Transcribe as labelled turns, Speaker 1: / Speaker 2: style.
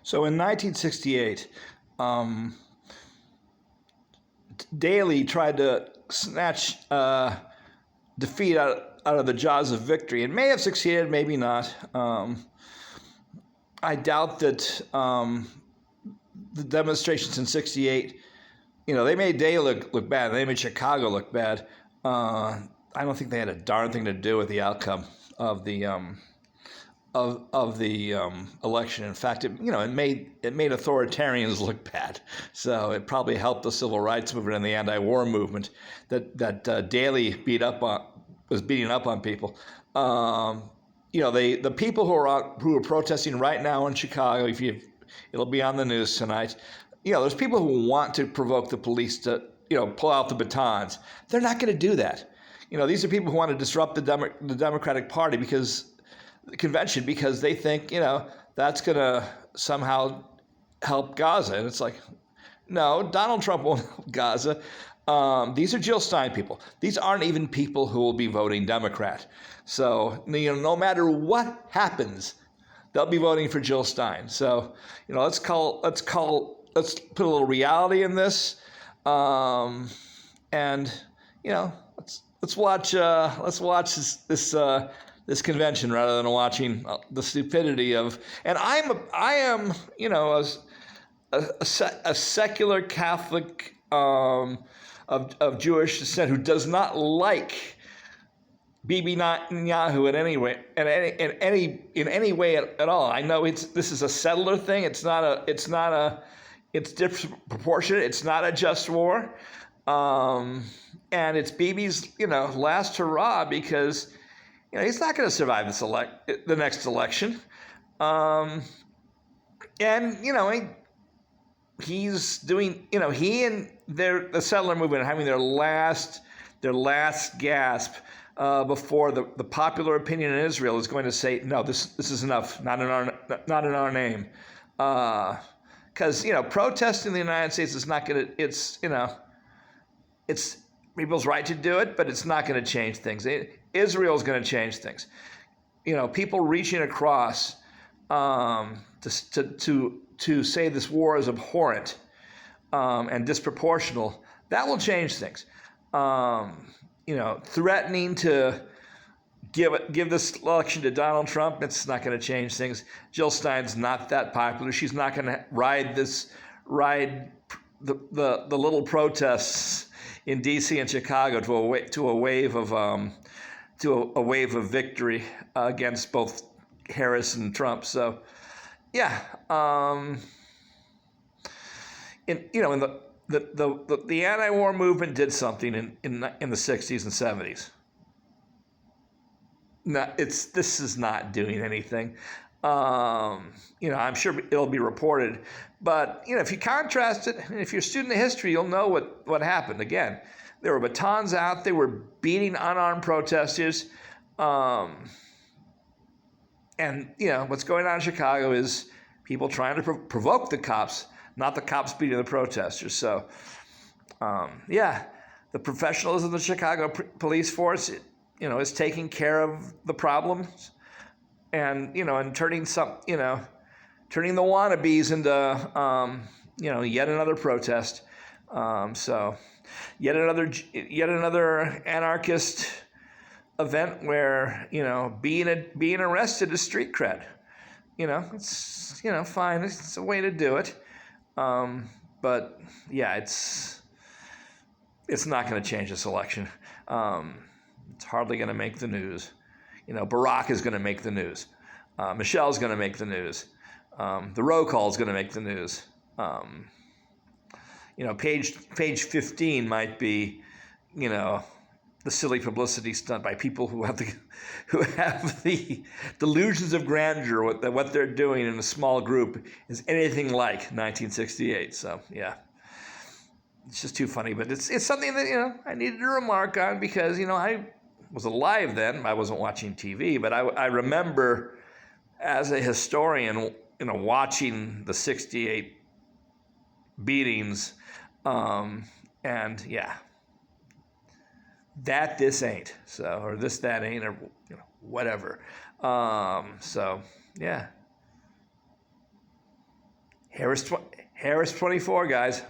Speaker 1: So in 1968, Daley tried to snatch defeat out of the jaws of victory, and may have succeeded, maybe not. I doubt that the demonstrations in '68, they made Daley look bad. They made Chicago look bad. I don't think they had a darn thing to do with the outcome of the election. In fact, it made authoritarians look bad. So it probably helped the civil rights movement and the anti-war movement that Daley was beating up on people. The people who are protesting right now in Chicago, it'll be on the news tonight. There's people who want to provoke the police to pull out the batons. They're not going to do that. These are people who want to disrupt the Democratic Party convention because they think that's going to somehow help Gaza, and it's like, no, Donald Trump won't help Gaza. These are Jill Stein people. These aren't even people who will be voting Democrat. So no matter what happens, they'll be voting for Jill Stein. So let's put a little reality in this, and let's watch this convention rather than watching the stupidity of. And I am a secular Catholic of Jewish descent who does not like Bibi Netanyahu in any way at all. I know this is a settler thing. It's disproportionate. It's not a just war, and it's Bibi's last hurrah because he's not going to survive the next election, and he's doing he and the settler movement are having their last gasp before the popular opinion in Israel is going to say, no, this is enough, not in our name, because protesting in the United States is not going to, it's people's right to do it, but it's not going to change things. Israel's going to change things. People reaching across to say this war is abhorrent and disproportional, that will change things. Threatening to give this election to Donald Trump, it's not going to change things. Jill Stein's not that popular. She's not going to ride the little protests in D.C. and Chicago to a wave of victory against both Harris and Trump. So, yeah, the anti-war movement did something in the 60s and 70s. This is not doing anything. I'm sure it'll be reported, but if you contrast it, if you're a student of history, you'll know what happened. Again, there were batons out. They were beating unarmed protesters, and what's going on in Chicago is people trying to provoke the cops, not the cops beating the protesters. So, the professionalism of the Chicago police force, is taking care of the problems, and turning the wannabes into yet another protest. So yet another anarchist event where being arrested is street cred. It's fine. It's a way to do it. But yeah, it's not going to change this election. It's hardly going to make the news. Barack is going to make the news. Michelle's going to make the news. The roll call is going to make the news. Page 15 might be, the silly publicity stunt by people who have the delusions of grandeur that what they're doing in a small group is anything like 1968. So yeah, it's just too funny. But it's something that I needed to remark on because I was alive then. I wasn't watching TV, but I remember as a historian, watching the 68 beatings, and yeah, this ain't so, or that ain't, or whatever. So yeah. Harris 24, guys.